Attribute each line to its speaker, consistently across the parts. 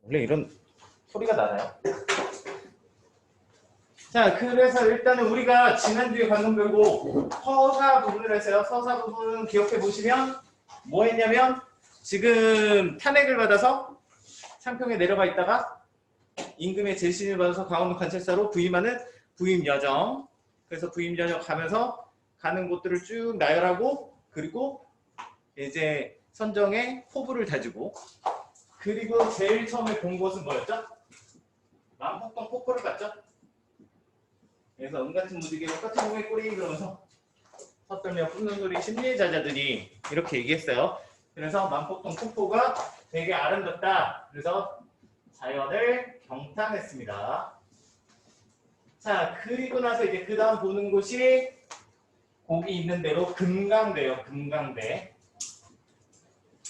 Speaker 1: 원래 이런 소리가 나나요? 자, 그래서 일단은 우리가 지난주에 방금 배우고 서사 부분을 했어요. 서사 부분 기억해 보시면 뭐 했냐면 지금 탄핵을 받아서 창평에 내려가 있다가 임금의 재신을 받아서 강원도 관찰사로 부임하는 부임 여정. 그래서 부임 여정 가면서 가는 곳들을 쭉 나열하고 그리고 이제 선정에 포부를 다지고 그리고 제일 처음에 본 곳은 뭐였죠? 남북동 폭포를 봤죠? 그래서 은같은 무지개로 같은 공의 꼬리 그러면서 헛들며 뿜는 소리 심리자자들이 이렇게 얘기했어요. 그래서 만폭동 폭포가 되게 아름답다. 그래서 자연을 경탄했습니다. 자, 그리고 나서 이제 그 다음 보는 곳이 거기 있는 대로 금강대요. 금강대.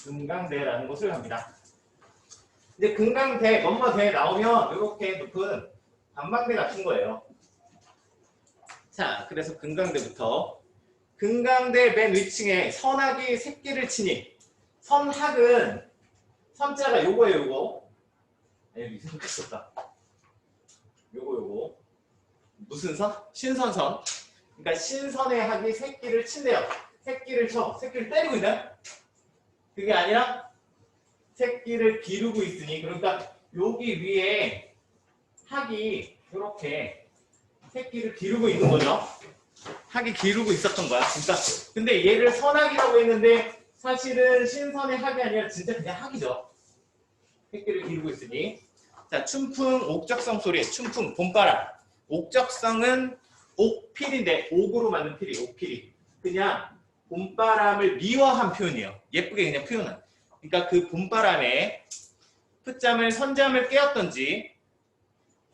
Speaker 1: 금강대라는 곳을 갑니다. 이제 금강대, 넘어대에 나오면 이렇게 높은 관망대 같은 거예요. 자, 그래서 금강대부터. 금강대 맨 위층에 선학이 새끼를 치니. 선학은 선자가 요거예요, 요거. 여기 생각했었다. 요거. 무슨 선? 신선선. 그러니까 신선의 학이 새끼를 친대요. 새끼를 쳐. 새끼를 때리고 있나요? 그게 아니라 새끼를 기르고 있으니 그러니까 여기 위에 학이 이렇게 새끼를 기르고 있는 거죠. 학이 기르고 있었던 거야. 그러니까 근데 얘를 선학이라고 했는데 사실은 신선의 학이 아니라 진짜 그냥 학이죠. 새끼를 기르고 있으니. 자, 춘풍 옥적성 소리. 춘풍 봄바람. 옥적성은 옥필인데 옥으로 만든 필이 옥필이. 그냥 봄바람을 미화한 표현이에요. 예쁘게 그냥 표현한. 그러니까 그 봄바람에 풋잠을 선잠을 깨었던지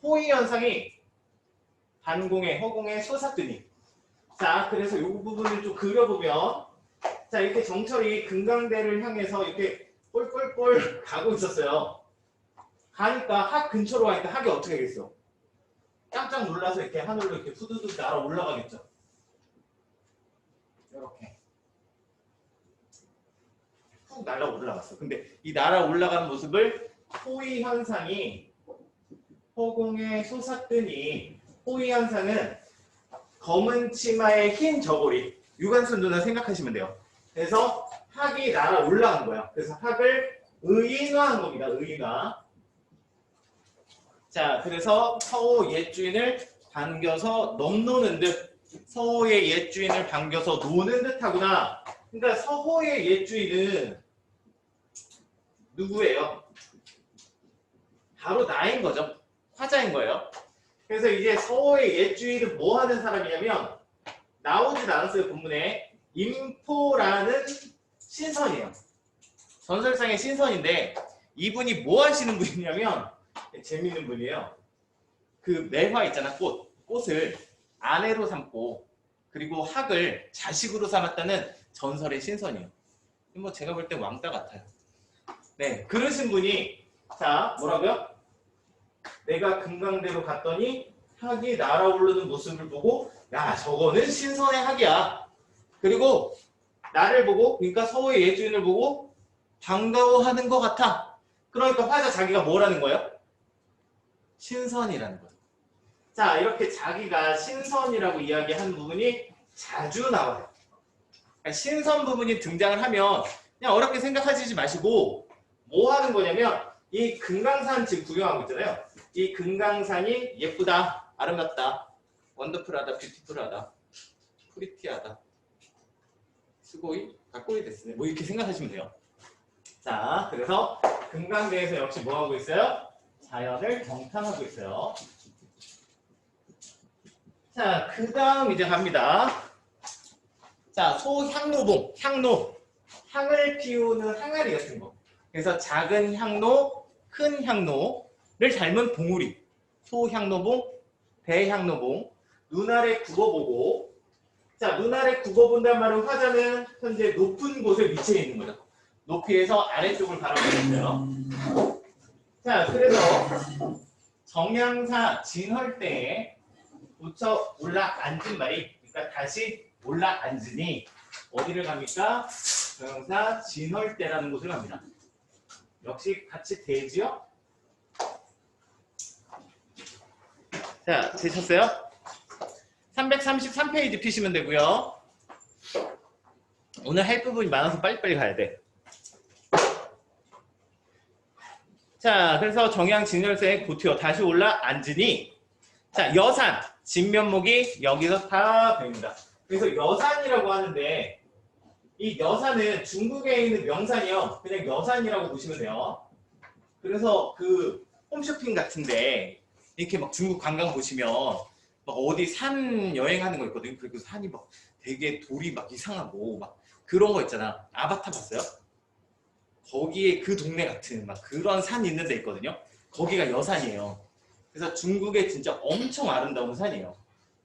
Speaker 1: 호의 현상이 반공에 허공에 솟았더니. 자, 그래서 이 부분을 좀 그려보면 자, 이렇게 정철이 금강대를 향해서 이렇게 꼴꼴꼴 가고 있었어요. 가니까 학 근처로 가니까 학이 어떻게 하겠어? 깜짝 놀라서 이렇게 하늘로 이렇게 후두둑 날아 올라가겠죠. 이렇게 훅 날아 올라갔어. 근데 이 날아 올라간 모습을 호의 현상이 허공에 솟았더니 호의 현상은 검은 치마에 흰 저고리 유관순 누나 생각하시면 돼요. 그래서 학이 날아 올라간 거야. 그래서 학을 의인화한 겁니다. 의인화. 자, 그래서 서호 옛주인을 반겨서 넘노는 듯 서호의 옛주인을 반겨서 노는 듯 하구나. 그러니까 서호의 옛주인은 누구예요? 바로 나인 거죠. 화자인 거예요. 그래서 이제 서호의 옛주인은 뭐 하는 사람이냐면 나오진 않았어요. 본문에. 임포라는 신선이에요. 전설상의 신선인데 이분이 뭐 하시는 분이냐면 재밌는 분이에요. 그 매화 있잖아. 꽃을 아내로 삼고 그리고 학을 자식으로 삼았다는 전설의 신선이에요. 뭐 제가 볼 때 왕따 같아요. 네, 그러신 분이 자 뭐라고요? 내가 금강대로 갔더니 학이 날아오르는 모습을 보고 야 저거는 신선의 학이야. 그리고 나를 보고 그러니까 서호의 예주인을 보고 반가워하는 것 같아. 그러니까 화자 자기가 뭐라는 거예요? 신선이라는 거예요. 자 이렇게 자기가 신선이라고 이야기하는 부분이 자주 나와요. 그러니까 신선 부분이 등장을 하면 그냥 어렵게 생각하시지 마시고 뭐 하는 거냐면 이 금강산 지금 구경하고 있잖아요. 이 금강산이 예쁘다, 아름답다, 원더풀하다, 뷰티풀하다, 프리티하다, 스고이, 가꼬이 됐으네. 뭐 이렇게 생각하시면 돼요. 자, 그래서 금강대에서 역시 뭐 하고 있어요? 자연을 경탄하고 있어요. 자, 그 다음 이제 갑니다. 자, 소향노봉, 향노, 향을 피우는 항아리 같은 거. 그래서 작은 향노, 큰 향노를 닮은 봉우리. 소향노봉, 대향노봉. 눈 아래 굽어보고. 자, 눈 아래 굽어본단 말은 화자는 현재 높은 곳에 위치해 있는 거죠. 높이에서 아래쪽을 바라보고 있어요. 자, 그래서 정향사 진헐대에 붙여 올라 앉은 말이, 그러니까 다시 올라 앉으니 어디를 갑니까? 정향사 진헐대라는 곳을 갑니다. 역시 같이 대지요? 자, 되셨어요? 333페이지 피시면 되고요. 오늘 할 부분이 많아서 빨리빨리 가야 돼. 자, 그래서 정양 진열생 고티어 다시 올라 앉으니, 자, 여산, 진면목이 여기서 다 보입니다. 그래서 여산이라고 하는데, 이 여산은 중국에 있는 명산이요. 그냥 여산이라고 보시면 돼요. 그래서 그 홈쇼핑 같은데, 이렇게 막 중국 관광 보시면, 막 어디 산 여행하는 거 있거든요. 그리고 산이 막 되게 돌이 막 이상하고, 막 그런 거 있잖아. 아바타 봤어요? 거기에 그 동네 같은 막 그런 산이 있는 데 있거든요. 거기가 여산이에요. 그래서 중국의 진짜 엄청 아름다운 산이에요.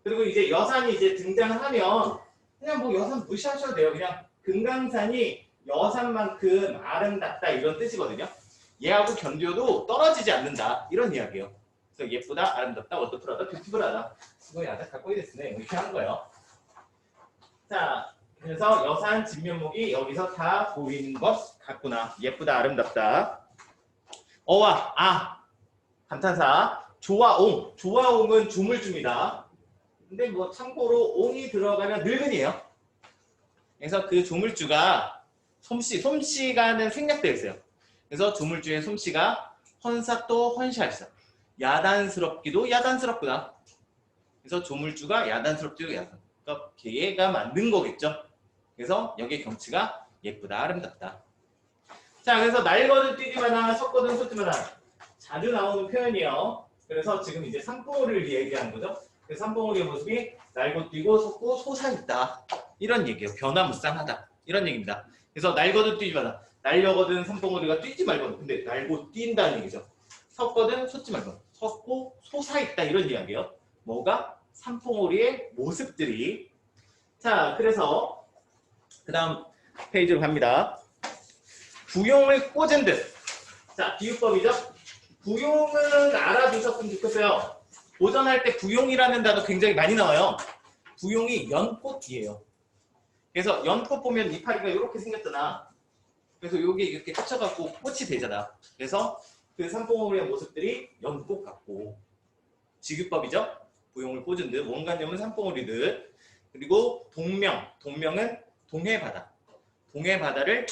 Speaker 1: 그리고 이제 여산이 이제 등장을 하면 그냥 뭐 여산 무시하셔도 돼요. 그냥 금강산이 여산만큼 아름답다 이런 뜻이거든요. 얘하고 견뎌도 떨어지지 않는다 이런 이야기예요. 그래서 예쁘다, 아름답다, 워터풀하다, 뷰티풀하다. 이거 야자 갖고 있겠네. 이렇게 한 거예요. 자, 그래서 여산 진면목이 여기서 다 보이는 것 같구나. 예쁘다, 아름답다. 어와, 감탄사. 조와옹. 조와옹은 조물주입니다. 근데 뭐 참고로 옹이 들어가면 늙은이에요. 그래서 그 조물주가 솜씨가는 생략되어 있어요. 그래서 조물주의 솜씨가 헌사또 헌시할사. 야단스럽기도 야단스럽구나. 그래서 조물주가 야단스럽기도 야단. 그러니까 걔가 만든 거겠죠. 그래서 여기의 경치가 예쁘다, 아름답다. 자, 그래서 날거든 뛰지마나 섰거든 솟지마나 자주 나오는 표현이에요. 그래서 지금 이제 산봉우리를 얘기하는 거죠. 그 산봉우리의 모습이 날고 뛰고 섰고 솟아있다. 이런 얘기예요. 변화무쌍하다. 이런 얘기입니다. 그래서 날거든 뛰지마나 날려거든 산봉우리가 뛰지 말거든. 근데 날고 뛴다는 얘기죠. 섰거든 솟지 말거든. 섰고 솟아있다. 이런 이야기예요. 뭐가? 산봉우리의 모습들이. 자, 그래서 그 다음 페이지로 갑니다. 부용을 꽂은 듯. 자, 비유법이죠. 부용은 알아두셨으면 좋겠어요. 보전할 때 부용이라는 단어 굉장히 많이 나와요. 부용이 연꽃이에요. 그래서 연꽃 보면 이파리가 이렇게 생겼잖아. 그래서 여기 이렇게 꽂혀갖고 꽃이 되잖아. 그래서 그 산봉우리의 모습들이 연꽃 같고. 지규법이죠. 부용을 꽂은 듯. 원관념은 산봉우리듯. 그리고 동명은 동해바다. 동해바다를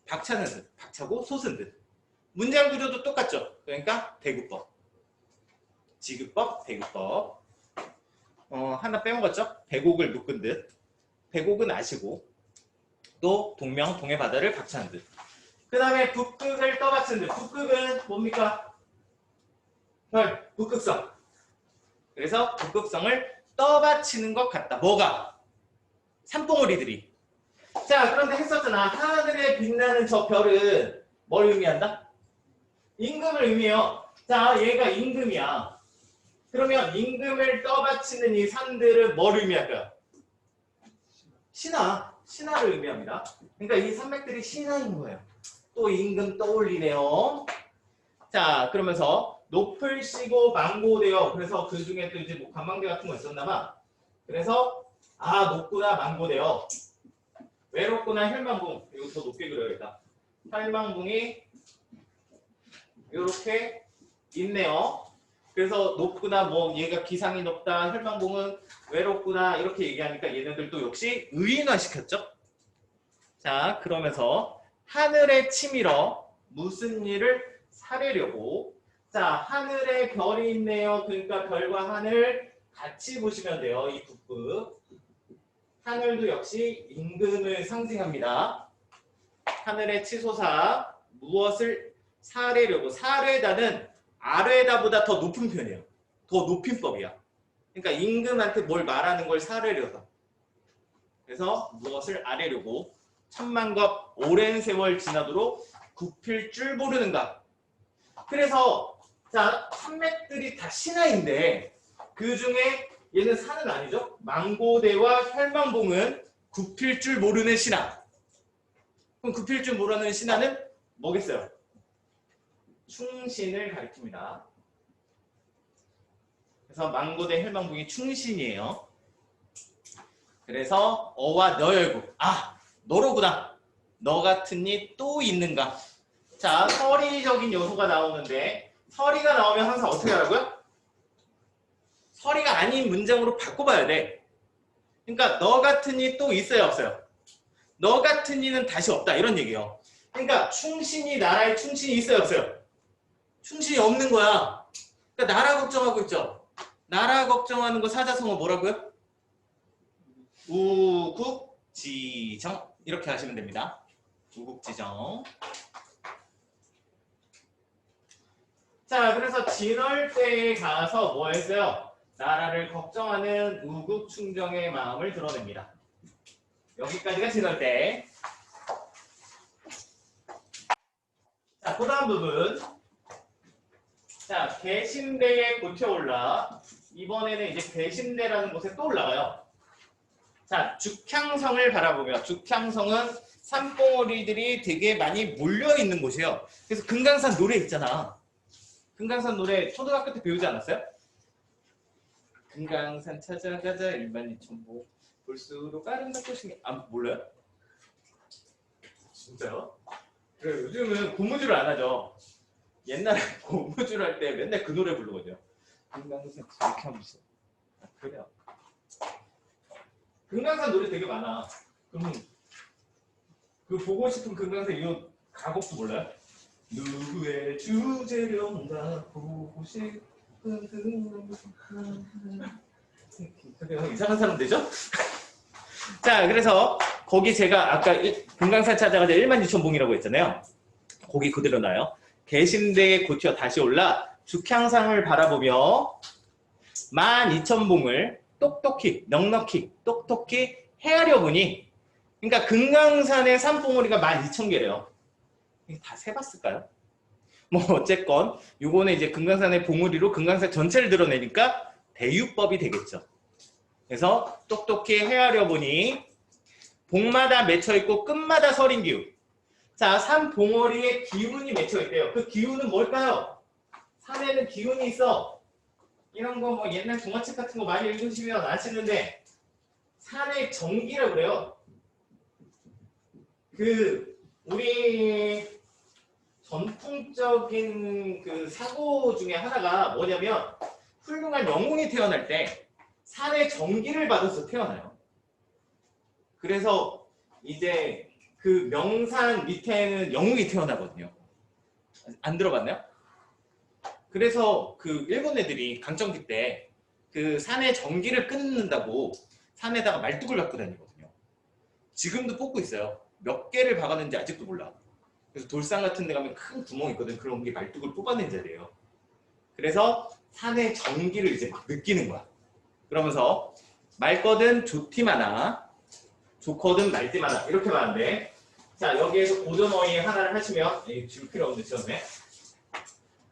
Speaker 1: 박차는 듯. 박차고 솟은 듯. 문장 구조도 똑같죠. 그러니까 대구법. 지규법, 대구법. 하나 빼먹었죠? 백옥을 묶은 듯. 백옥은 아시고. 또 동해바다를 박차는 듯. 그 다음에 북극을 떠받친 듯. 북극은 뭡니까? 북극성. 그래서 북극성을 떠받치는 것 같다. 뭐가? 산봉우리들이. 자, 그런데 했었잖아. 하늘에 빛나는 저 별은 뭘 의미한다? 임금을 의미해요. 자, 얘가 임금이야. 그러면 임금을 떠받치는 이 산들은 뭘 의미할까요? 신하를 의미합니다. 그러니까 이 산맥들이 신하인 거예요. 또 임금 떠올리네요. 자, 그러면서 높을 쉬고 망고대요. 그래서 그 중에 또 이제 뭐 관망대 같은 거 있었나봐. 그래서 높구나 망고대요. 외롭구나 혈망궁. 이거 더 높게 그려야겠다. 혈망궁이 이렇게 있네요. 그래서 높구나 뭐 얘가 기상이 높다. 혈망궁은 외롭구나 이렇게 얘기하니까 얘네들도 역시 의인화시켰죠. 자, 그러면서 하늘에 치밀어 무슨 일을 사려고. 자, 하늘에 별이 있네요. 그러니까 별과 하늘 같이 보시면 돼요. 이 북극. 하늘도 역시 임금을 상징합니다. 하늘의 치솟아 무엇을 사려고. 사려다는 아래다보다 더 높은 편이에요. 더 높인 법이야. 그러니까 임금한테 뭘 말하는 걸 사려서. 그래서 무엇을 아래려고. 천만겁 오랜 세월 지나도록 굽힐 줄 모르는가. 그래서 자, 산맥들이 다 신하인데 그 중에 얘는 산은 아니죠. 망고대와 혈망봉은 굽힐 줄 모르는 신하. 그럼 굽힐 줄 모르는 신하는 뭐겠어요? 충신을 가리킵니다. 그래서 망고대 혈망봉이 충신이에요. 그래서 어와 너열국. 너로구나. 너 같은 이 또 있는가. 자, 서리적인 요소가 나오는데 서리가 나오면 항상 어떻게 하라고요? 서리가 아닌 문장으로 바꿔봐야 돼. 그러니까 너 같은 이 또 있어요, 없어요? 너 같은 이는 다시 없다 이런 얘기예요. 그러니까 충신이 나라에 충신이 있어요, 없어요? 충신이 없는 거야. 그러니까 나라 걱정하고 있죠. 나라 걱정하는 거 사자성어 뭐라고요? 우국지정 이렇게 하시면 됩니다. 우국지정. 자, 그래서 진월대에 가서 뭐 했어요? 나라를 걱정하는 우국충정의 마음을 드러냅니다. 여기까지가 진월대. 자, 그 다음 부분. 자, 개신대에 고쳐올라. 이번에는 이제 개신대라는 곳에 또 올라가요. 자, 죽향성을 바라보며, 죽향성은 산봉우리들이 되게 많이 몰려있는 곳이에요. 그래서 금강산 노래 있잖아. 금강산 노래 초등학교 때 배우지 않았어요? 금강산 찾아가자 일만이천보 볼수록 아름답고 신기. 아, 몰라요? 진짜요? 그래, 요즘은 고무줄 안 하죠. 옛날에 고무줄 할 때 맨날 그 노래 부르거든요. 금강산 이렇게 하면서. 아, 그래요. 금강산 노래 되게 많아. 그럼 그 보고 싶은 금강산 이 가곡도 몰라요? 누구의 주제령가 보고 싶은 금강산 이상한 사람 되죠? 자, 그래서 거기 제가 아까 금강산 찾아가자 12,000봉이라고 했잖아요. 거기 그대로 나요. 개신대에 고쳐 다시 올라 죽향상을 바라보며 12,000봉을 똑똑히 넉넉히 똑똑히 헤아려 보니, 그러니까 금강산의 산봉우리가 12,000개래요. 다 세봤을까요? 뭐 어쨌건 요거는 이제 금강산의 봉우리로 금강산 전체를 드러내니까 대유법이 되겠죠. 그래서 똑똑히 헤아려 보니 봉마다 맺혀 있고 끝마다 서린 기운. 자, 산 봉우리에 기운이 맺혀 있대요. 그 기운은 뭘까요? 산에는 기운이 있어. 이런 거 뭐 옛날 동화책 같은 거 많이 읽으시면 아시는데 산의 정기라고 그래요. 그 우리 전통적인 그 사고 중에 하나가 뭐냐면 훌륭한 영웅이 태어날 때 산의 정기를 받아서 태어나요. 그래서 이제 그 명산 밑에는 영웅이 태어나거든요. 안 들어봤나요? 그래서 그 일본 애들이 강점기 때 그 산의 전기를 끊는다고 산에다가 말뚝을 박고 다니거든요. 지금도 뽑고 있어요. 몇 개를 박았는지 아직도 몰라. 그래서 돌산 같은 데 가면 큰 구멍이 있거든. 그런 게 말뚝을 뽑아낸 자리예요. 그래서 산의 전기를 이제 막 느끼는 거야. 그러면서 말거든 좋티마나 좋거든 말띠마나 이렇게 말하는데, 자, 여기에서 고전어휘 하나를 하시면 지울 필요 없는데 처음에,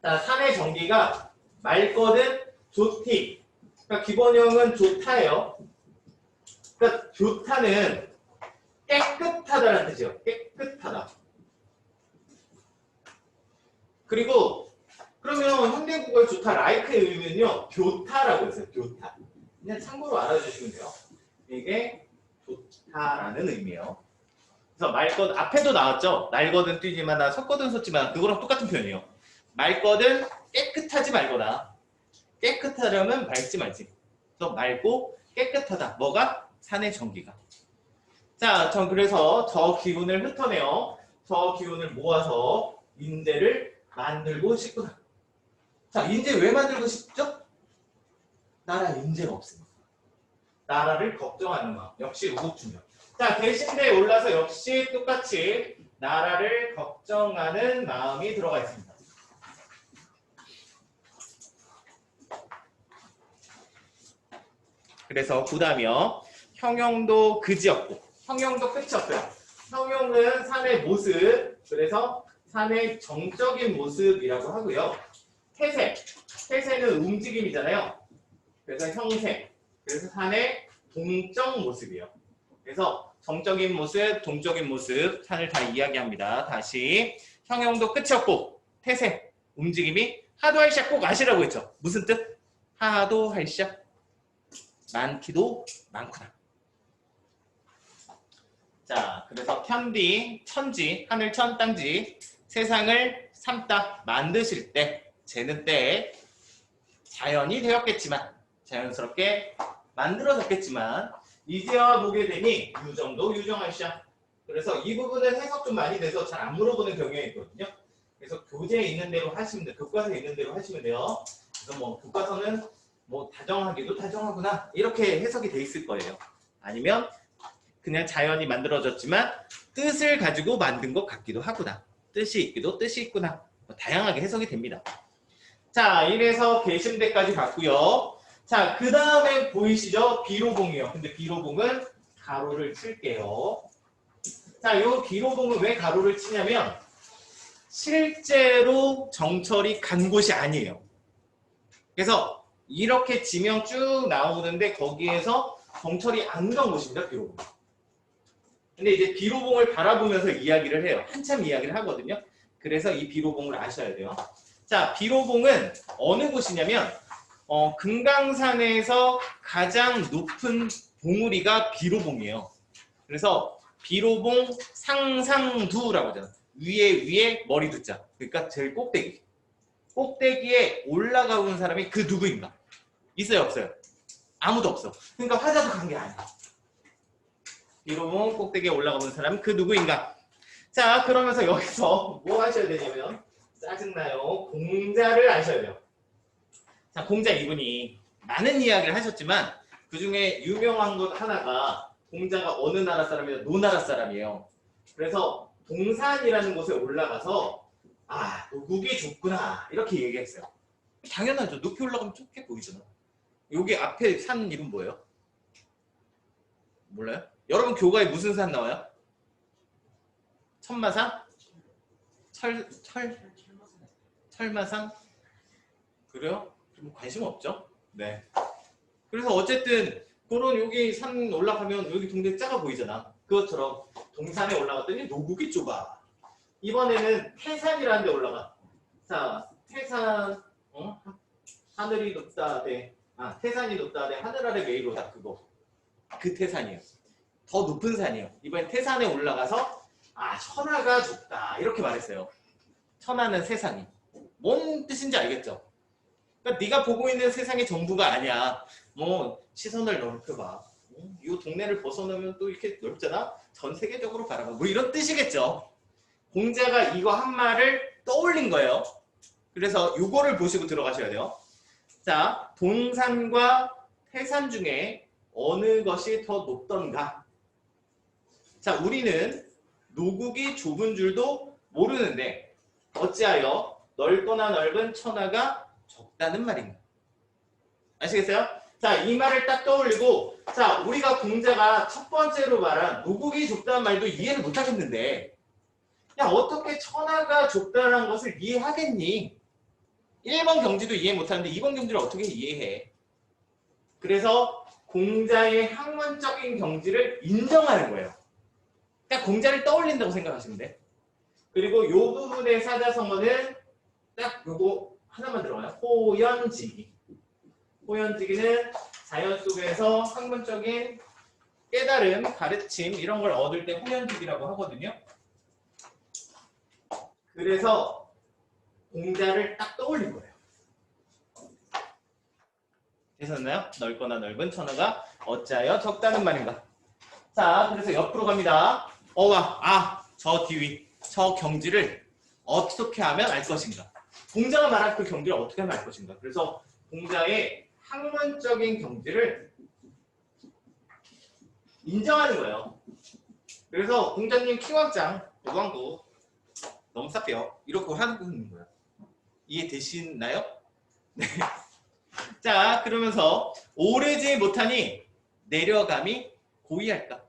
Speaker 1: 자, 산의 전기가 맑거든 좋티. 그러니까 기본형은 좋다예요. 그러니까 좋다는 깨끗하다는 뜻이에요. 깨끗하다. 그리고 그러면 현대국어의 좋다, like의 의미는요, 교타라고 했어요. 교타. 그냥 참고로 알아주시면 돼요. 이게 좋다라는 의미예요. 그래서 맑거든, 앞에도 나왔죠. 날거든 뛰지마나 섰거든 섰지마나, 그거랑 똑같은 표현이에요. 맑거든 깨끗하지 말거나, 깨끗하려면 맑지 말지. 그래서 맑고 깨끗하다. 뭐가? 산의 전기가. 자, 전 그래서 저 기운을 흩어내요. 저 기운을 모아서 인재를 만들고 싶구나. 자, 인재 왜 만들고 싶죠? 나라 인재가 없습니다. 나라를 걱정하는 마음. 역시 우국충정. 자, 개신대에 올라서 역시 똑같이 나라를 걱정하는 마음이 들어가 있습니다. 그래서 구다며 형용도 그지없고, 형용도 끝이 없어요. 형용은 산의 모습, 그래서 산의 정적인 모습이라고 하고요. 태세, 태세는 움직임이잖아요. 그래서 형세, 그래서 산의 동적 모습이에요. 그래서 정적인 모습, 동적인 모습, 산을 다 이야기합니다. 다시 형용도 끝이 없고, 태세, 움직임이 하도할샷 꼭 아시라고 했죠. 무슨 뜻? 하도할샷. 많기도 많구나. 자, 그래서 편디, 천지, 하늘천, 땅지, 세상을 삼다 만드실 때, 재는 때 자연이 되었겠지만 자연스럽게 만들어졌겠지만 이제와 보게 되니 유정도 유정하시야. 그래서 이 부분은 해석 좀 많이 돼서 잘 안 물어보는 경향이 있거든요. 그래서 교재에 있는 대로 하시면 돼요. 교과서에 있는 대로 하시면 돼요. 그래서 뭐 교과서는 뭐 다정하기도 다정하구나 이렇게 해석이 돼 있을 거예요. 아니면 그냥 자연이 만들어졌지만 뜻을 가지고 만든 것 같기도 하구나. 뜻이 있기도 뜻이 있구나. 뭐 다양하게 해석이 됩니다. 자, 이래서 계심대까지 갔고요. 자, 그 다음에 보이시죠? 비로봉이요. 근데 비로봉은 가로를 칠게요. 자, 요 비로봉은 왜 가로를 치냐면 실제로 정철이 간 곳이 아니에요. 그래서 이렇게 지명 쭉 나오는데 거기에서 정철이 안 간 곳입니다. 비로봉. 근데 이제 비로봉을 바라보면서 이야기를 해요. 한참 이야기를 하거든요. 그래서 이 비로봉을 아셔야 돼요. 자, 비로봉은 어느 곳이냐면 금강산에서 가장 높은 봉우리가 비로봉이에요. 그래서 비로봉 상상두라고 하잖아. 위에 머리 두자. 그러니까 제일 꼭대기. 꼭대기에 올라가는 사람이 그 누구인가? 있어요, 없어요? 아무도 없어. 그러니까 화자도 간 게 아니야. 비로봉 꼭대기에 올라가 본 사람은 그 누구인가? 자, 그러면서 여기서 뭐 하셔야 되냐면 짜증나요. 공자를 아셔야 돼요. 자, 공자 이분이 많은 이야기를 하셨지만 그 중에 유명한 것 하나가 공자가 어느 나라 사람이냐? 노나라 사람이에요. 그래서 동산이라는 곳에 올라가서 아, 노국이 좋구나 이렇게 얘기했어요. 당연하죠. 높이 올라가면 좁게 보이잖아. 여기 앞에 산 이름 뭐예요? 몰라요? 여러분 교과에 무슨 산 나와요? 천마산? 철마산? 그래요? 좀 관심 없죠? 네. 그래서 어쨌든 그런 여기 산 올라가면 여기 동네 작아 보이잖아. 그것처럼 동산에 올라갔더니 노국이 좁아. 이번에는 태산이라는 데 올라가. 자, 태산 하늘이 높다 대 태산이 높다 대 하늘 아래 메이로다 그거. 그 태산이에요. 더 높은 산이에요. 이번엔 태산에 올라가서 천하가 좁다 이렇게 말했어요. 천하는 세상이. 뭔 뜻인지 알겠죠? 그러니까 네가 보고 있는 세상이 전부가 아니야. 뭐 시선을 넓혀봐. 이 동네를 벗어나면 또 이렇게 넓잖아. 전 세계적으로 바라봐. 뭐 이런 뜻이겠죠. 공자가 이거 한 말을 떠올린 거예요. 그래서 이거를 보시고 들어가셔야 돼요. 자, 동산과 태산 중에 어느 것이 더 높던가? 자, 우리는 노국이 좁은 줄도 모르는데 어찌하여 넓거나 넓은 천하가 적다는 말인가? 아시겠어요? 자, 이 말을 딱 떠올리고 자, 우리가 공자가 첫 번째로 말한 노국이 좁다는 말도 이해를 못하겠는데 야, 어떻게 천하가 좁다는 것을 이해하겠니? 1번 경지도 이해 못하는데 2번 경지를 어떻게 이해해? 그래서 공자의 학문적인 경지를 인정하는 거예요. 그냥 공자를 떠올린다고 생각하시면 돼. 그리고 이 부분의 사자성어는 딱 요거 하나만 들어가요. 호연지기. 호연지기는 자연 속에서 학문적인 깨달음, 가르침 이런 걸 얻을 때 호연지기라고 하거든요. 그래서 공자를 딱 떠올린 거예요. 되셨나요? 넓거나 넓은 천하가 어찌하여 적다는 말인가? 자, 그래서 옆으로 갑니다. 저 뒤위, 저 경지를 어떻게 하면 알 것인가? 공자가 말한 그 경지를 어떻게 하면 알 것인가? 그래서 공자의 학문적인 경지를 인정하는 거예요. 그래서 공자님 키왕짱, 노광구, 너무 쌉해요. 이렇게 하는 거예요. 이해되시나요? 네. 자, 그러면서 오르지 못하니 내려감이 고의할까?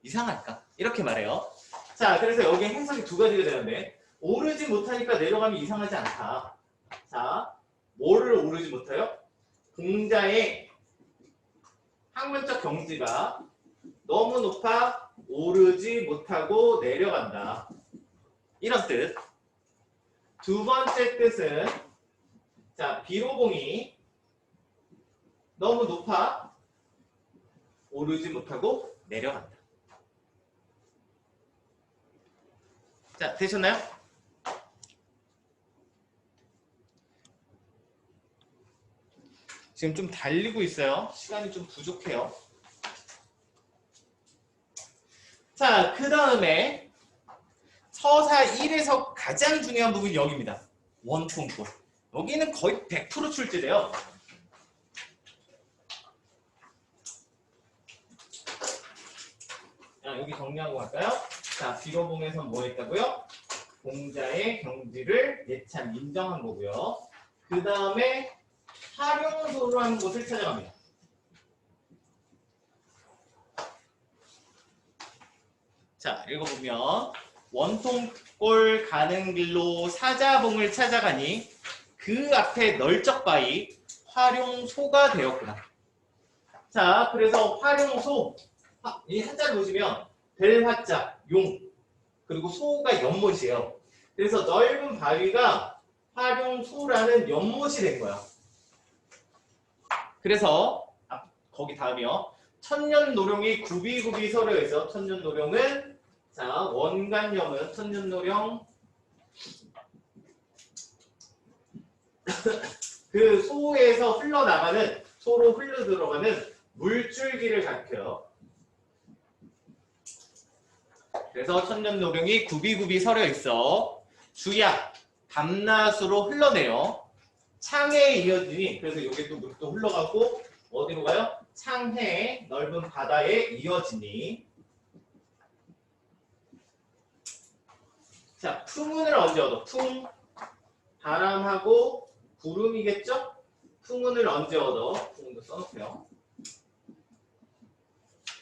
Speaker 1: 이상할까? 이렇게 말해요. 자, 그래서 여기 해석이 두 가지가 되는데 오르지 못하니까 내려감이 이상하지 않다. 자, 뭐를 오르지 못해요? 공자의 학문적 경지가 너무 높아 오르지 못하고 내려간다. 이런 뜻. 두 번째 뜻은 자, 비로봉이 너무 높아 오르지 못하고 내려간다. 자, 되셨나요? 지금 좀 달리고 있어요. 시간이 좀 부족해요. 자, 그 다음에 서사 1에서 가장 중요한 부분이 여기입니다. 원통꼴. 여기는 거의 100% 출제돼요. 자, 여기 정리하고 갈까요? 자, 비로봉에선 뭐 했다고요? 공자의 경지를 예찬 인정한 거고요. 그 다음에 활용소로 하는 곳을 찾아갑니다. 자, 읽어보면 원통골 가는 길로 사자봉을 찾아가니 그 앞에 널쩍바위 활용소가 되었구나. 자, 그래서 활용소 이 한자를 보시면 벨화자, 용 그리고 소가 연못이에요. 그래서 넓은 바위가 활용소라는 연못이 된 거야. 그래서 거기 다음이요. 천년노령이 굽이굽이 서려해서 천년노령은 자 원간염은 천년노령 그 소에서 흘러나가는 소로 흘러 들어가는 물줄기를 가리켜요. 그래서 천년노령이 굽이굽이 서려 있어 주야 밤낮으로 흘러내요. 창해에 이어지니 그래서 여기 또 물도 흘러가고 어디로 가요? 창해 넓은 바다에 이어지니 자 풍운을 언제 얻어? 풍 바람하고 구름이겠죠? 풍운을 언제 얻어? 풍운도 써놓고요.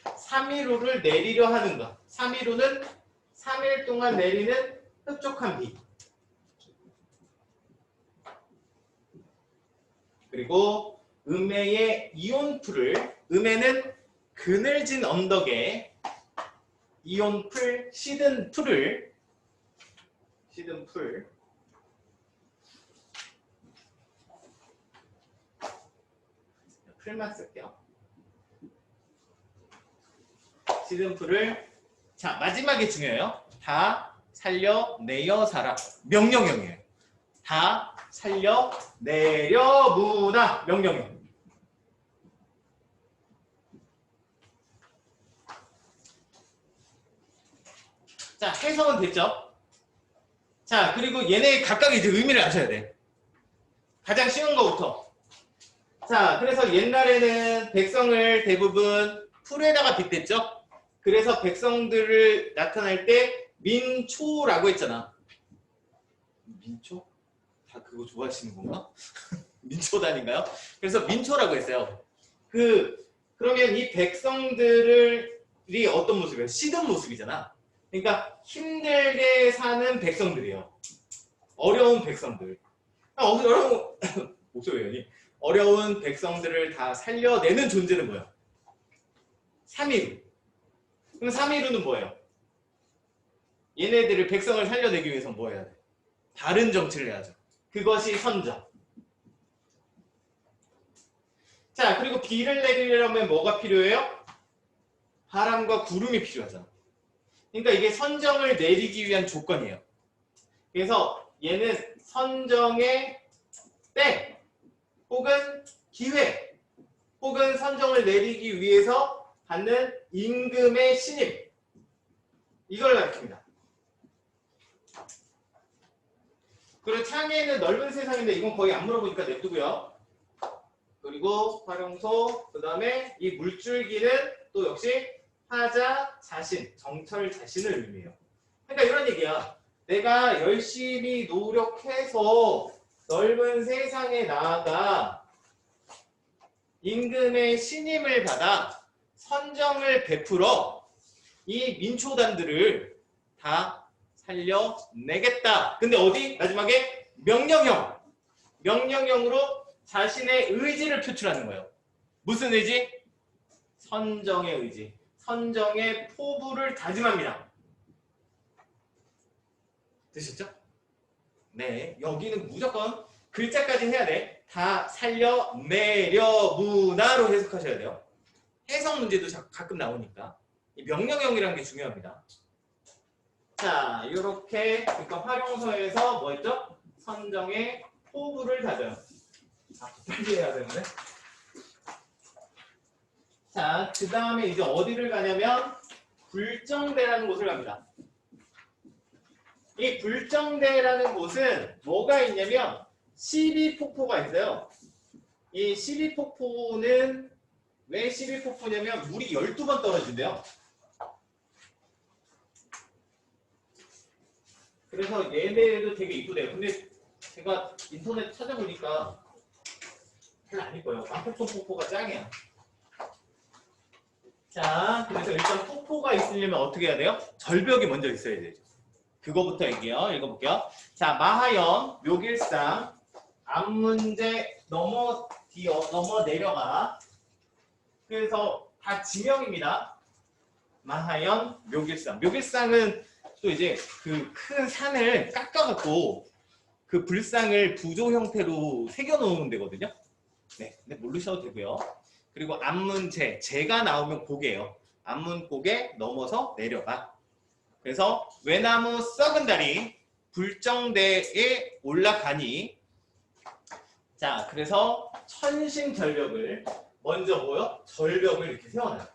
Speaker 1: 3일우를 내리려 하는가? 3일우는 3일 동안 내리는 흡족한 비. 그리고 음해의 이온풀을 음해는 그늘진 언덕에 이온풀 시든 풀을 시든 풀 풀만 쓸게요. 시든 풀을 자 마지막에 중요해요. 다 살려내어 살아 명령형이에요. 다 살려내려무나 명령형. 자 해석은 됐죠? 자 그리고 얘네 각각 이제 의미를 아셔야 돼. 가장 쉬운 거부터. 자 그래서 옛날에는 백성을 대부분 풀에다가 빗댔죠? 그래서 백성들을 나타낼 때 민초라고 했잖아. 민초? 다 그거 좋아하시는 건가? 민초단인가요? 그래서 민초라고 했어요. 그러면 이 백성들이 어떤 모습이에요? 시든 모습이잖아. 그러니까 힘들게 사는 백성들이에요. 어려운 백성들. 어려운 목소리 어려운 백성들을 다 살려내는 존재는 뭐예요? 3.1루. 그럼 3.1루는 뭐예요? 얘네들을 백성을 살려내기 위해서 뭐 해야 돼? 바른 정치를 해야죠. 그것이 선정. 자, 그리고 비를 내리려면 뭐가 필요해요? 바람과 구름이 필요하잖아. 그러니까 이게 선정을 내리기 위한 조건이에요. 그래서 얘는 선정의 때 혹은 기회 혹은 선정을 내리기 위해서 받는 임금의 신임 이걸 가리킵니다. 그리고 창에는 넓은 세상인데 이건 거의 안 물어보니까 냅두고요. 그리고 활용소 그 다음에 이 물줄기는 또 역시 하자 자신 정철 자신을 의미해요. 그러니까 이런 얘기야. 내가 열심히 노력해서 넓은 세상에 나아가 임금의 신임을 받아 선정을 베풀어 이 민초단들을 다 살려내겠다. 근데 어디? 마지막에 명령형. 명령형으로 자신의 의지를 표출하는 거예요. 무슨 의지? 선정의 의지. 선정의 포부를 다짐합니다. 되셨죠? 네, 여기는 무조건 글자까지 해야 돼. 다 살려내려무나로 해석하셔야 돼요. 해석 문제도 가끔 나오니까 이 명령형이라는 게 중요합니다. 자, 이렇게 그러니까 활용서에서 뭐 했죠? 선정의 포부를 다져요. 아, 빨리 해야 되는데. 자, 그 다음에 이제 어디를 가냐면 불정대라는 곳을 갑니다. 이 불정대라는 곳은 뭐가 있냐면 시비폭포가 있어요. 이 시비폭포는 왜 시비폭포냐면 물이 12번 떨어진대요. 그래서 얘네도 되게 이쁘대요. 근데 제가 인터넷 찾아보니까 별로 안 이뻐요. 왕폭포 폭포가 짱이야. 자, 그래서 일단 폭포가 있으려면 어떻게 해야 돼요? 절벽이 먼저 있어야 되죠. 그거부터 얘기해요. 읽어볼게요. 자, 마하연, 묘길상, 암문제, 넘어 내려가. 그래서 다 지명입니다. 마하연, 묘길상. 묘길상은 또 이제 그 큰 산을 깎아갖고 그 불상을 부조 형태로 새겨놓은 데거든요. 네, 근데 모르셔도 되고요. 그리고 암문제, 제가 나오면 고개예요. 암문고개 넘어서 내려가. 그래서 외나무 썩은 다리 불정대에 올라가니. 자, 그래서 천심절벽을 먼저 뭐요? 절벽을 이렇게 세워놔요.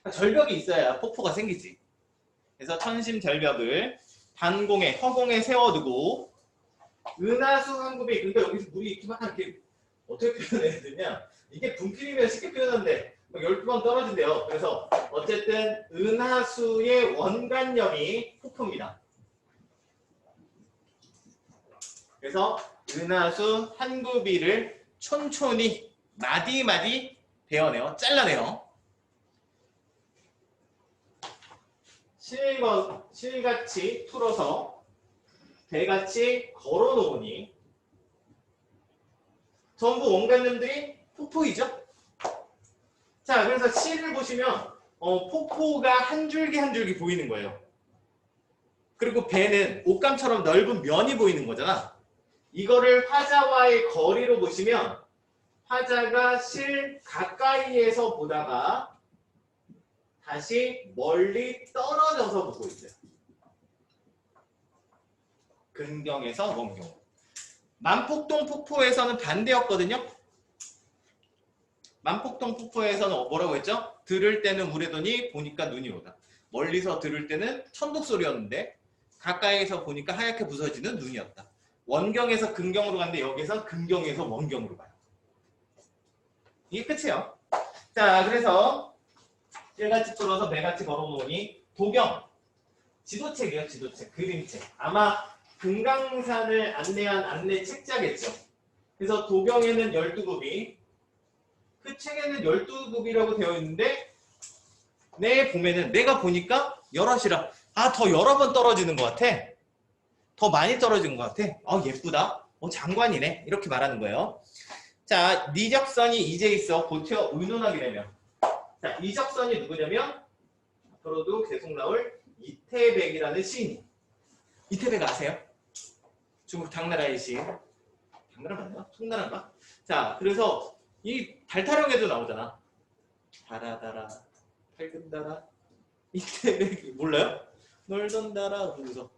Speaker 1: 그러니까 절벽이 있어야 폭포가 생기지. 그래서 천심절벽을 단공에 허공에 세워두고 은하수 한 굽이, 그러니까 여기서 물이 이렇게 어떻게 표현해야 되냐? 이게 분필이면 쉽게 표현하는데 12번 떨어진대요. 그래서 어쨌든 은하수의 원간염이 폭포입니다. 그래서 은하수 한 구비를 촌촌히 마디마디 베어내요. 잘라내요. 실같이 풀어서 배같이 걸어놓으니 전부 원간염들이 폭포이죠. 자, 그래서 실을 보시면 폭포가 한 줄기 한 줄기 보이는 거예요. 그리고 배는 옷감처럼 넓은 면이 보이는 거잖아. 이거를 화자와의 거리로 보시면 화자가 실 가까이에서 보다가 다시 멀리 떨어져서 보고 있어요. 근경에서 원경. 만폭동 폭포에서는 반대였거든요. 만폭동 폭포에서는 뭐라고 했죠? 들을 때는 우레더니 보니까 눈이 오다. 멀리서 들을 때는 천둥 소리였는데 가까이에서 보니까 하얗게 부서지는 눈이었다. 원경에서 근경으로 갔는데 여기서 근경에서 원경으로 가요. 이게 끝이에요. 자, 그래서 실같이 풀어서 배같이 걸어놓으니 도경. 지도책이에요. 지도책. 그림책. 아마 금강산을 안내한 안내 책자겠죠. 그래서 도경에는 12구비, 그 책에는 12구비라고 되어 있는데 내가 보니까 여럿이라 더 여러 번 떨어지는 것 같아. 더 많이 떨어지는 것 같아. 예쁘다. 장관이네. 이렇게 말하는 거예요. 자, 니적선이 이제 있어. 고티어 의논하게 되면. 자, 이적선이 누구냐면 앞으로도 계속 나올 이태백이라는 시인. 이태백 아세요? 중국 당나라의 시인. 당나라 맞나? 통나라인가? 자, 그래서 이 달타령에도 나오잖아. 달아달아 밝은 달아 이태백이 몰라요? 놀던 달아 그러면서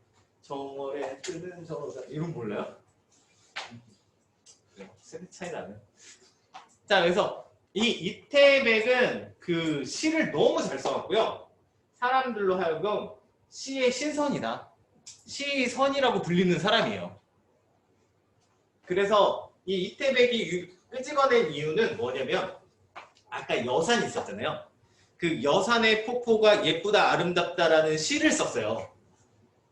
Speaker 1: 정월에 뜨는 저다 이런 몰라요? 그래, 세대 차이 나네. 자, 그래서 이 이태백은 그 시를 너무 잘 써갖고요. 사람들로 하여금 시의 신선이다. 시선이라고 불리는 사람이에요. 그래서 이 이태백이 끄집어낸 이유는 뭐냐면 아까 여산이 있었잖아요. 그 여산의 폭포가 예쁘다 아름답다라는 시를 썼어요.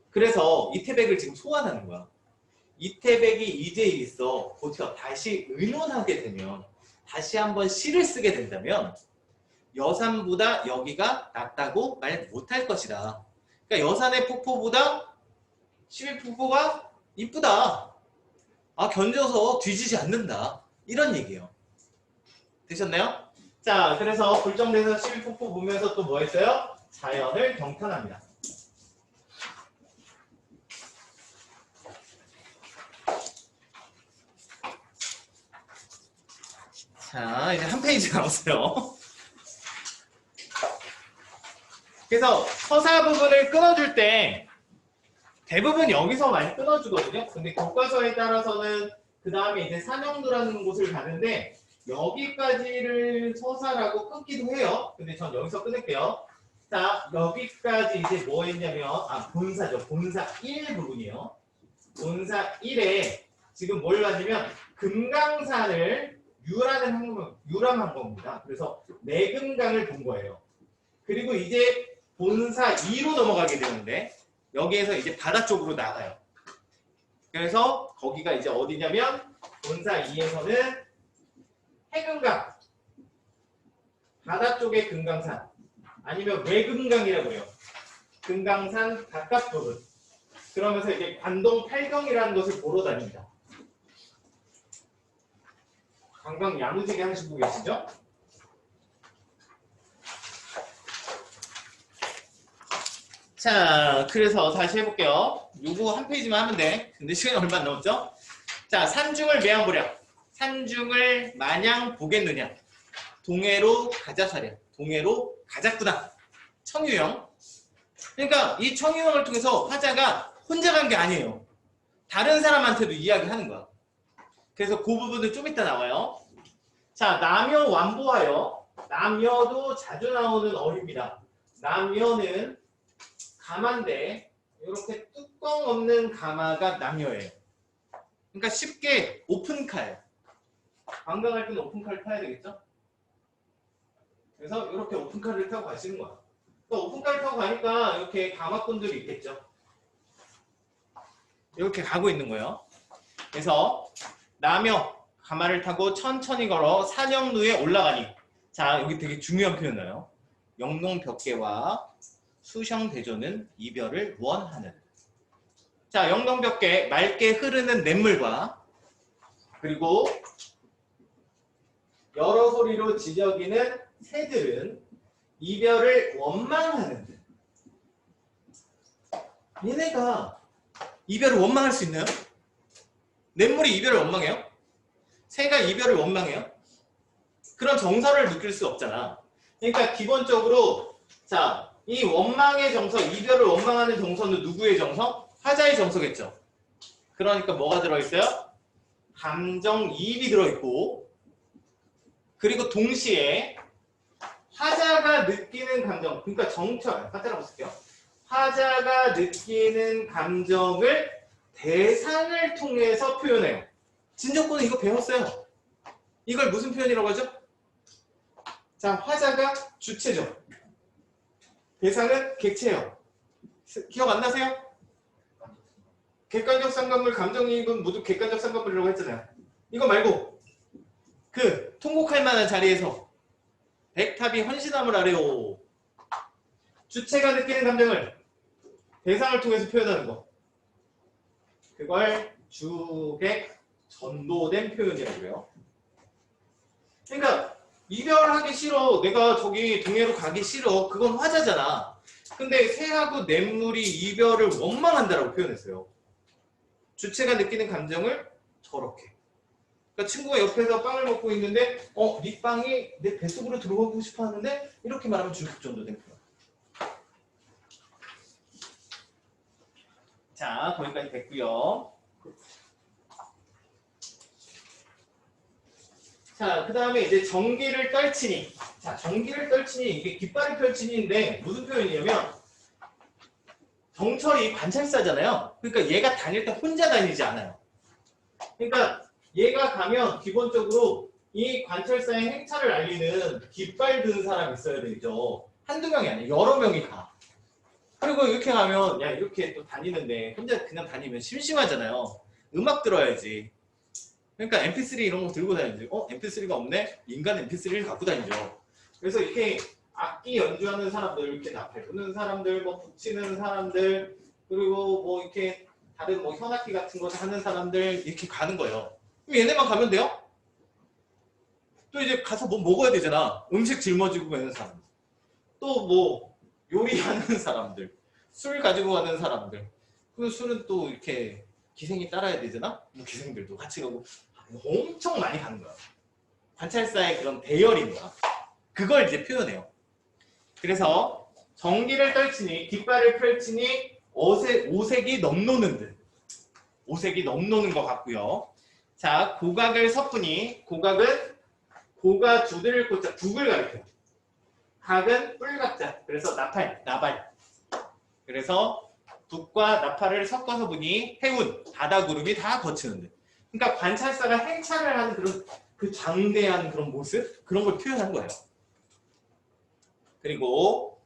Speaker 1: 그래서 이태백을 지금 소환하는 거야. 이태백이 이제 있어 고티어 다시 의논하게 되면 다시 한번 시를 쓰게 된다면 여산보다 여기가 낫다고 말 못할 것이다. 그러니까 여산의 폭포보다 시의 폭포가 이쁘다. 견뎌서 뒤지지 않는다. 이런 얘기예요. 되셨나요? 자, 그래서 불정대에서 시비폭포 보면서 또 뭐 했어요? 자연을 경탄합니다. 자, 이제 한 페이지 남았어요. 그래서 서사 부분을 끊어줄 때 대부분 여기서 많이 끊어주거든요. 근데 교과서에 따라서는 그 다음에 이제 산영도라는 곳을 가는데 여기까지를 서사라고 끊기도 해요. 근데 전 여기서 끊을게요. 자, 여기까지 이제 뭐 했냐면, 본사죠. 본사 1 부분이요. 본사 1에 지금 뭘 가지면 금강산을 유람한 겁니다. 그래서 내금강을 본 거예요. 그리고 이제 본사 2로 넘어가게 되는데, 여기에서 이제 바다 쪽으로 나가요. 그래서 거기가 이제 어디냐면, 본사 2에서는 해금강, 바다 쪽의 금강산, 아니면 외금강이라고 해요. 금강산 바깥 부분. 그러면서 이제 관동 팔경이라는 것을 보러 다닙니다. 관광 야무지게 하시고 계시죠? 자, 그래서 다시 해볼게요. 요거 한 페이지만 하면 돼. 근데 시간이 얼마 안 남았죠? 자, 산중을 매양 보랴. 산중을 마냥 보겠느냐. 동해로 가자사랴. 동해로 가자꾸나. 청유형. 그러니까 이 청유형을 통해서 화자가 혼자 간 게 아니에요. 다른 사람한테도 이야기하는 거야. 그래서 그 부분은 좀 이따 나와요. 자, 남여 완보하여. 남여도 자주 나오는 어휘입니다. 남여는 가마인데 이렇게 뚜껑 없는 가마가 남여예요. 그러니까 쉽게 오픈카예요. 관광할 때는 오픈카를 타야 되겠죠? 그래서 이렇게 오픈카를 타고 가시는 거야. 또 오픈카를 타고 가니까 이렇게 가마꾼들이 있겠죠. 이렇게 가고 있는 거예요. 그래서 남여 가마를 타고 천천히 걸어 산영루에 올라가니. 자, 여기 되게 중요한 표현 나요. 영농벽계와 수성대조는 이별을 원하는. 자, 영농벽계 맑게 흐르는 냇물과 그리고 여러 소리로 지저귀는 새들은 이별을 원망하는. 얘네가 이별을 원망할 수 있나요? 냇물이 이별을 원망해요? 새가 이별을 원망해요? 그런 정서를 느낄 수 없잖아. 그러니까 기본적으로 자, 이 원망의 정서, 이별을 원망하는 정서는 누구의 정서? 화자의 정서겠죠. 그러니까 뭐가 들어있어요? 감정이입이 들어있고, 그리고 동시에 화자가 느끼는 감정, 그러니까 화자라고 쓸게요. 화자가 느끼는 감정을 대상을 통해서 표현해요. 진적구는 이거 배웠어요. 이걸 무슨 표현이라고 하죠? 자, 화자가 주체죠. 대상은 객체예요. 기억 안 나세요? 객관적 상관물, 감정이입은 모두 객관적 상관물이라고 했잖아요. 이거 말고 그 통곡할 만한 자리에서 백탑이 헌신함을 하래요. 주체가 느끼는 감정을 대상을 통해서 표현하는 거. 그걸 주객 전도된 표현이라고 해요. 그러니까 이별하기 싫어. 내가 저기 동해로 가기 싫어. 그건 화자잖아. 근데 새하고 냇물이 이별을 원망한다라고 표현했어요. 주체가 느끼는 감정을 저렇게. 그러니까 친구가 옆에서 빵을 먹고 있는데 네 빵이 내 뱃속으로 들어가고 싶어 하는데 이렇게 말하면 주객 전도된 표현. 자, 거기까지 됐고요. 자, 그 다음에 이제 정기를 떨치니. 자, 정기를 떨치니 이게 깃발을 펼치니인데 무슨 표현이냐면 정철이 관찰사잖아요. 그러니까 얘가 다닐 때 혼자 다니지 않아요. 그러니까 얘가 가면 기본적으로 이 관찰사의 행차를 알리는 깃발 든 사람이 있어야 되죠. 한두 명이 아니에요. 여러 명이 가. 그리고 이렇게 가면 야 이렇게 또 다니는데 혼자 그냥 다니면 심심하잖아요. 음악 들어야지. 그러니까 MP3 이런 거 들고 다니죠. MP3가 없네? 인간 MP3를 갖고 다니죠. 그래서 이렇게 악기 연주하는 사람들, 이렇게 나팔 부는 사람들, 뭐 붙이는 사람들, 그리고 뭐 이렇게 다른 뭐 현악기 같은 거 하는 사람들 이렇게 가는 거예요. 그럼 얘네만 가면 돼요? 또 이제 가서 뭐 먹어야 되잖아. 음식 짊어지고 가는 사람들. 또 뭐 요리하는 사람들, 술 가지고 가는 사람들. 그 술은 또 이렇게 기생이 따라야 되잖아. 기생들도 같이 가고 엄청 많이 가는 거야. 관찰사의 그런 대열인 거야. 그걸 이제 표현해요. 그래서 정기를 떨치니 깃발을 펼치니 오색이 넘노는 듯. 오색이 넘노는 것 같고요. 자, 고각을 섞으니 고각은 고가 두드릴 고자 북을 가리켜요. 각은 뿔각자. 그래서 나발. 그래서 북과 나팔을 섞어서 보니 해운, 바다 구름이 다 거치는데. 그러니까 관찰사가 행차를 하는 그런 그 장대한 그런 모습 그런 걸 표현한 거예요. 그리고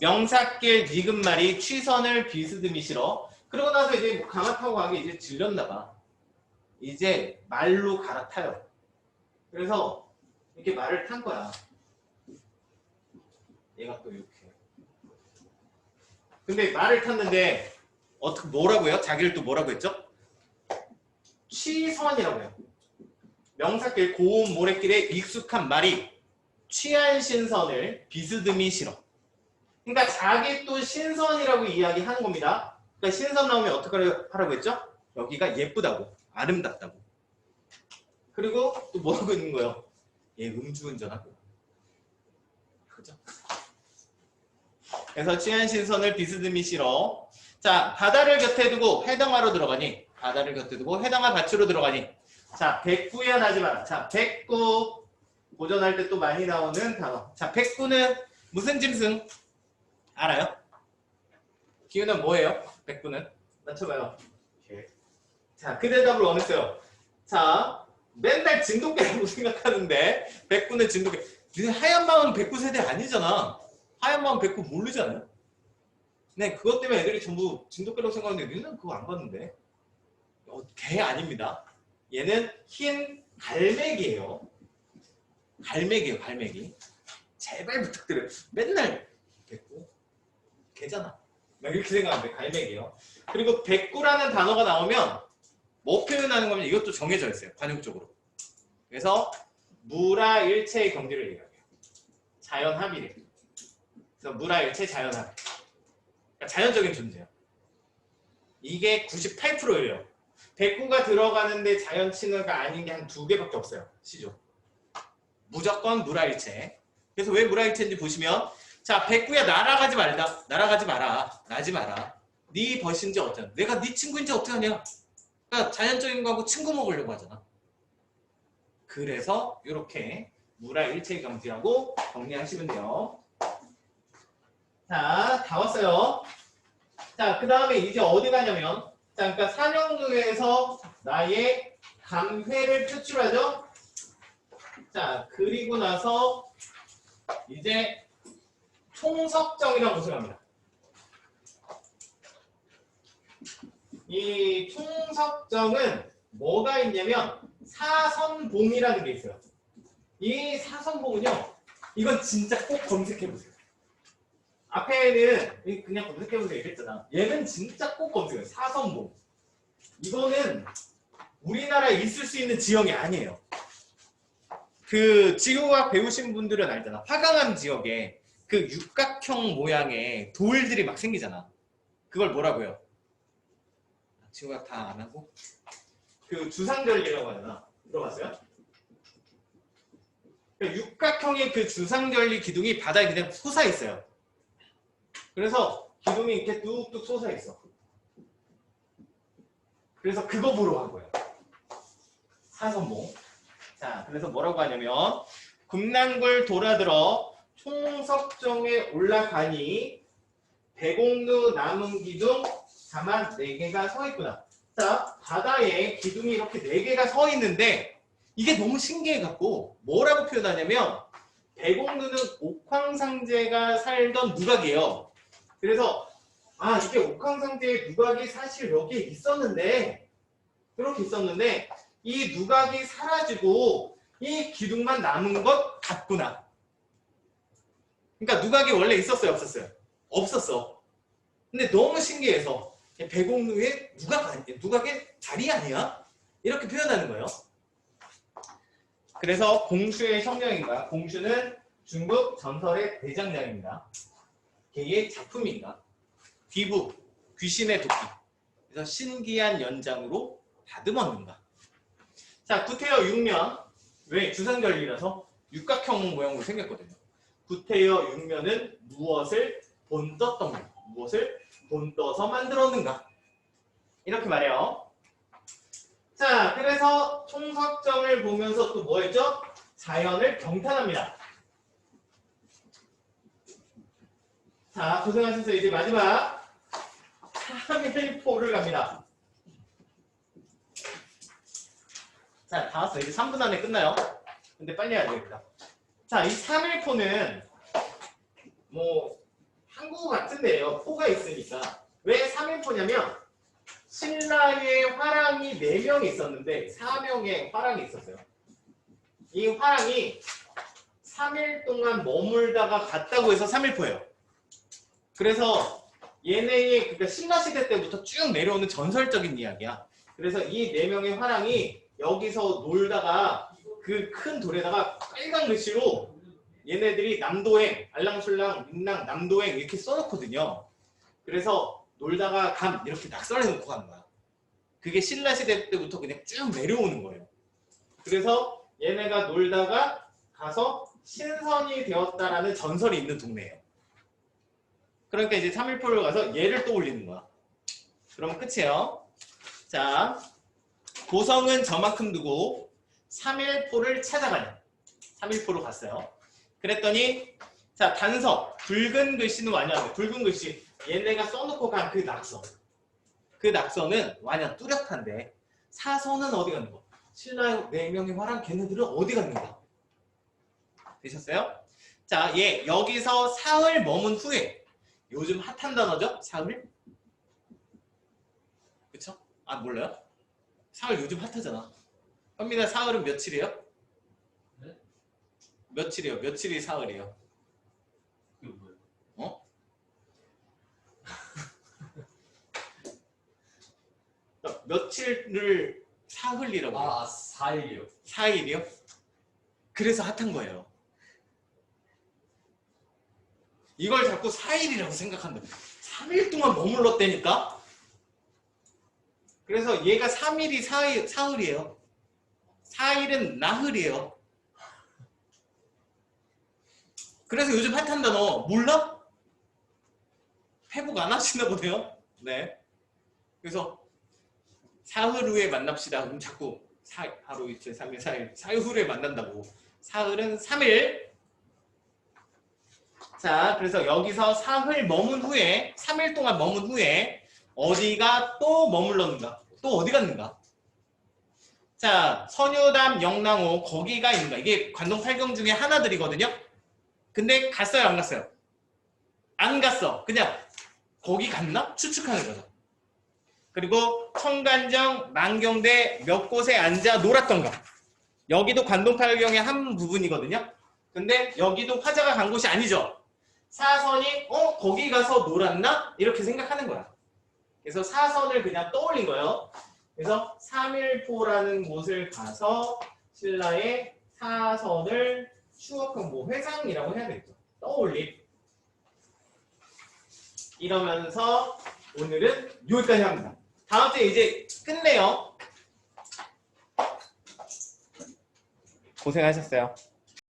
Speaker 1: 명사길 니금말이 취선을 비스듬히 실어. 그러고 나서 이제 강화 타고 가기 이제 질렸나 봐. 이제 말로 갈아타요. 그래서 이렇게 말을 탄 거야. 얘가 또 이렇게. 근데 말을 탔는데 어떻게 뭐라고요? 자기를 또 뭐라고 했죠? 취선이라고 해요. 명사길 고운 모래길에 익숙한 말이 취한 신선을 비스듬히 실어. 그러니까 자기 또 신선이라고 이야기하는 겁니다. 그러니까 신선 나오면 어떻게 하라고 했죠? 여기가 예쁘다고, 아름답다고. 그리고 또 뭐라고 있는 거예요? 얘 음주운전하고. 그죠? 그래서 취한 신선을 비스듬히 실어. 자, 바다를 곁에 두고 해당화로 들어가니. 바다를 곁에 두고 해당화 밭으로 들어가니. 자, 백구야 나지 마라. 자, 백구. 고전할 때 또 많이 나오는 단어. 자, 백구는 무슨 짐승? 알아요? 기우는 뭐예요? 백구는? 맞춰봐요. 자, 그 대답을 원했어요. 자, 맨날 진돗개라고 생각하는데 백구는 진돗개. 니네 하얀 마음 백구 세대 아니잖아. 하얀 마음 백구 모르잖아요. 네, 그것 때문에 애들이 전부 진돗개라고 생각하는데 니는 그거 안 봤는데. 개 아닙니다. 얘는 흰 갈매기예요. 갈매기예요, 갈매기. 제발 부탁드려요. 맨날 백구. 개잖아. 나 이렇게 생각하는데 갈매기예요. 그리고 백구라는 단어가 나오면 뭐 표현하는 거면 이것도 정해져 있어요. 관용적으로. 그래서 무라일체의 경지를 얘기해요. 자연합의래. 그래서 무라일체 자연합의. 그러니까 자연적인 존재예요. 이게 98%예요. 백구가 들어가는데 자연 친화가 아닌 게 한 2개밖에 없어요. 시조. 무조건 무라일체. 그래서 왜 무라일체인지 보시면 자, 백구야 날아가지 말다. 날아가지 마라. 나지 마라. 네 벗인지 어쩌냐. 내가 네 친구인지 어떻게 하냐. 그러니까 자연적인 거하고 친구 먹으려고 하잖아. 그래서 이렇게 무라일체의 경지라고 정리하시면 돼요. 자, 다 왔어요. 자, 그 다음에 이제 어디 가냐면 자, 그러니까 산영도에서 나의 감회를 표출하죠. 자, 그리고 나서 이제 총석정이라는 곳을 갑니다. 이 총석정은 뭐가 있냐면 사선봉이라는 게 있어요. 이 사선봉은요, 이건 진짜 꼭 검색해보세요. 앞에는 그냥 검색해보세요 이랬잖아. 얘는 진짜 꼭 검색해요. 사선봉. 이거는 우리나라에 있을 수 있는 지형이 아니에요. 그 지구과학 배우신 분들은 알잖아. 화강암 지역에 그 육각형 모양의 돌들이 막 생기잖아. 그걸 뭐라고 해요? 지구과학 다 안 하고? 그 주상절리라고 하잖아. 들어봤어요? 육각형의 그 주상절리 기둥이 바다에 그냥 솟아 있어요. 그래서 기둥이 이렇게 뚝뚝 솟아 있어. 그래서 그거 보러 간 거예요. 사선봉. 자, 그래서 뭐라고 하냐면 금난굴 돌아들어 총석정에 올라가니 대공루 남은 기둥 다만 4개가 서 있구나. 자, 바다에 기둥이 이렇게 4개가 서 있는데 이게 너무 신기해갖고 뭐라고 표현하냐면 대공루는 옥황상제가 살던 누각이에요. 그래서 아, 이게 옥황상제의 누각이 사실 여기에 있었는데 그렇게 있었는데 이 누각이 사라지고 이 기둥만 남은 것 같구나. 그러니까 누각이 원래 있었어요, 없었어요? 없었어. 근데 너무 신기해서 배공루의 누각의 자리 아니야? 이렇게 표현하는 거예요. 그래서 공슈의 성령인가? 공슈는 중국 전설의 대장장입니다. 걔의 작품인가? 귀부, 귀신의 도끼. 그래서 신기한 연장으로 다듬었는가? 자, 구태여 육면. 왜? 주상절리라서 육각형 모양으로 생겼거든요. 구태여 육면은 무엇을 본떴던가? 무엇을 본떠서 만들었는가? 이렇게 말해요. 자, 그래서 총석점을 보면서 또 뭐 했죠? 자연을 경탄합니다. 자, 고생하셨어요. 이제 마지막 3일포를 갑니다. 자, 다 왔어요. 이제 3분 안에 끝나요. 근데 빨리 해야 되겠다. 자, 이 3일포는 뭐 한국어 같은데요. 포가 있으니까. 왜 3일포냐면 신라의 화랑이 4명이 있었는데 4명의 화랑이 있었어요. 이 화랑이 3일 동안 머물다가 갔다고 해서 3일포예요. 그래서 얘네의 그러니까 신라시대 때부터 쭉 내려오는 전설적인 이야기야. 그래서 이 4명의 화랑이 여기서 놀다가 그 큰 돌에다가 빨간 글씨로 얘네들이 남도행, 알랑술랑, 민랑, 남도행 이렇게 써놓거든요. 그래서 놀다가 감 이렇게 낙서해놓고 가는 거야. 그게 신라시대 때부터 그냥 쭉 내려오는 거예요. 그래서 얘네가 놀다가 가서 신선이 되었다라는 전설이 있는 동네예요. 그러니까 이제 3일포를 가서 얘를 떠올리는 거야. 그럼 끝이에요. 자, 고성은 저만큼 두고 3일포를 찾아가냐. 3일포로 갔어요. 그랬더니 자, 단서, 붉은 글씨는 완전 붉은 글씨. 얘네가 써놓고 간 그 낙서. 그 낙서는 완전 뚜렷한데 사서는 어디 갔는 거? 신라의 4명의 화랑 걔네들은 어디 갔는가? 되셨어요? 자, 얘 여기서 사흘 머문 후에 요즘 핫한 단어죠? 사흘? 그쵸? 아, 몰라요? 사흘 요즘 핫하잖아. 현민아, 사흘은 며칠이에요?
Speaker 2: 네?
Speaker 1: 며칠이에요? 며칠이 사흘이에요?
Speaker 2: 이거 뭐예요?
Speaker 1: 어? 며칠을 사흘이라고 해요.
Speaker 2: 아, 4일이요.
Speaker 1: 4일이요? 그래서 핫한 거예요. 이걸 자꾸 4일이라고 생각한다. 3일 동안 머물렀다니까? 그래서 얘가 3일이 사흘이에요. 4일은 나흘이에요. 그래서 요즘 핫한 단어 몰라? 회복 안 하시나 보네요. 네. 그래서 사흘 후에 만납시다. 그럼 자꾸 하루 이틀 3일 4일 사흘 후에 만난다고. 사흘은 3일. 자, 그래서 여기서 사흘 머문 후에 3일 동안 머문 후에 어디가 또 머물렀는가? 또 어디 갔는가? 자, 선유담, 영랑호 거기가 있는가? 이게 관동 8경 중에 하나들이거든요. 근데 갔어요, 안 갔어요? 안 갔어. 그냥 거기 갔나? 추측하는 거죠. 그리고 청간정, 만경대 몇 곳에 앉아 놀았던가? 여기도 관동 8경의 한 부분이거든요. 근데 여기도 화자가 간 곳이 아니죠. 사선이 거기 가서 놀았나? 이렇게 생각하는 거야. 그래서 사선을 그냥 떠올린 거예요. 그래서 3일포라는 곳을 가서 신라의 사선을 추억한 뭐 회상이라고 해야 되겠죠. 떠올림. 이러면서 오늘은 여기까지 합니다. 다음 주에 이제 끝내요. 고생하셨어요.